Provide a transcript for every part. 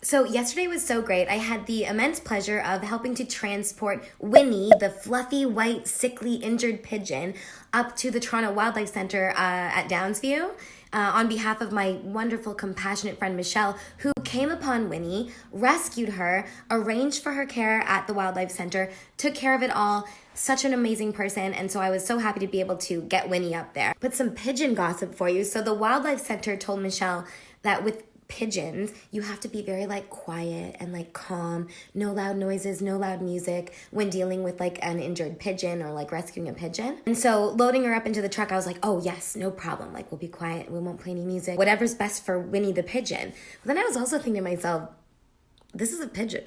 So yesterday was so great. I had the immense pleasure of helping to transport Winnie, the fluffy, white, sickly, injured pigeon, up to the Toronto Wildlife Center at Downsview on behalf of my wonderful, compassionate friend Michelle, who came upon Winnie, rescued her, arranged for her care at the Wildlife Center, took care of it all. Such an amazing person, and so I was so happy to be able to get Winnie up there. But some pigeon gossip for you. So the Wildlife Center told Michelle that with pigeons, you have to be very quiet and calm, no loud noises, no loud music when dealing with an injured pigeon or rescuing a pigeon. And so loading her up into the truck, I was like, oh yes, no problem. We'll be quiet. We won't play any music. Whatever's best for Winnie the pigeon. But then I was also thinking to myself, this is a pigeon,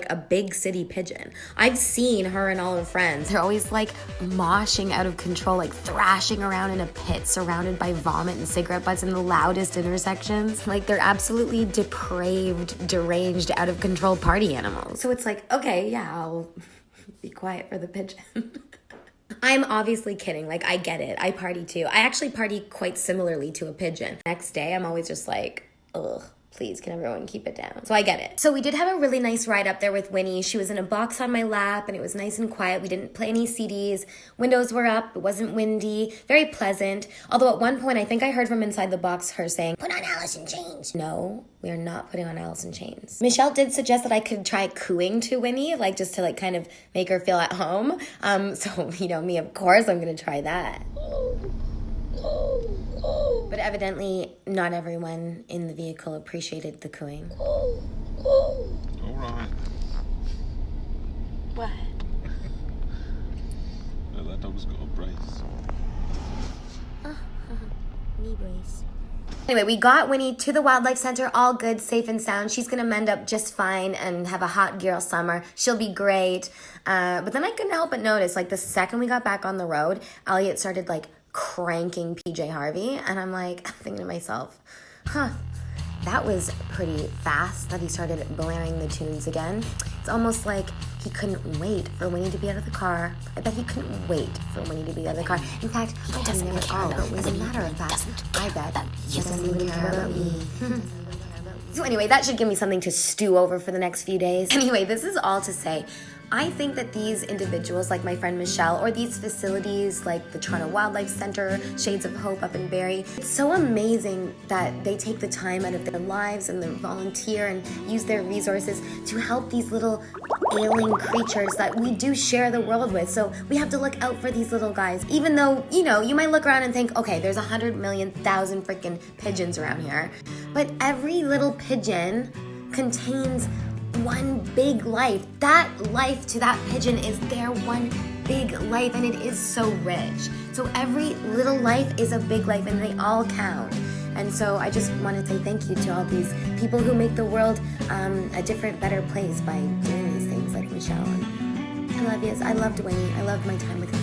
a big city pigeon. I've seen her and all her friends. They're always moshing out of control, thrashing around in a pit surrounded by vomit and cigarette butts in the loudest intersections. They're absolutely depraved, deranged, out of control party animals. So it's okay, yeah, I'll be quiet for the pigeon. I'm obviously kidding. I get it. I party too. I actually party quite similarly to a pigeon. Next day, I'm always just ugh. Please, can everyone keep it down? So I get it. So we did have a really nice ride up there with Winnie. She was in a box on my lap, and it was nice and quiet. We didn't play any CDs. Windows were up. It wasn't windy. Very pleasant. Although at one point, I think I heard from inside the box her saying, "Put on Alice in Chains." No, we are not putting on Alice in Chains. Michelle did suggest that I could try cooing to Winnie, just to kind of make her feel at home. So, me, of course, I'm going to try that. But evidently, not everyone in the vehicle appreciated the cooing. All right. What? No, that dog's got a brace. Knee brace. Anyway, we got Winnie to the Wildlife Center, all good, safe and sound. She's going to mend up just fine and have a hot girl summer. She'll be great. But then I couldn't help but notice, the second we got back on the road, Elliot started, cranking PJ Harvey, and I'm thinking to myself, that was pretty fast that he started blaring the tunes again. It's almost like he couldn't wait for Winnie to be out of the car. I bet he couldn't wait for Winnie to be out of the car. In fact, he doesn't care at all. As a matter of fact, I bet he doesn't even care about me. So anyway, that should give me something to stew over for the next few days. Anyway, this is all to say, I think that these individuals, like my friend Michelle, or these facilities like the Toronto Wildlife Center, Shades of Hope up in Barrie, it's so amazing that they take the time out of their lives and they volunteer and use their resources to help these little ailing creatures that we do share the world with. So we have to look out for these little guys, even though, you might look around and think, okay, there's 100,000,000 freaking pigeons around here. But every little pigeon contains one big life. That life to that pigeon is their one big life, and it is so rich. So every little life is a big life, and they all count. And so I just want to say thank you to all these people who make the world a different, better place by doing these things, like Michelle. And I love you. I loved Winnie. I loved my time with you.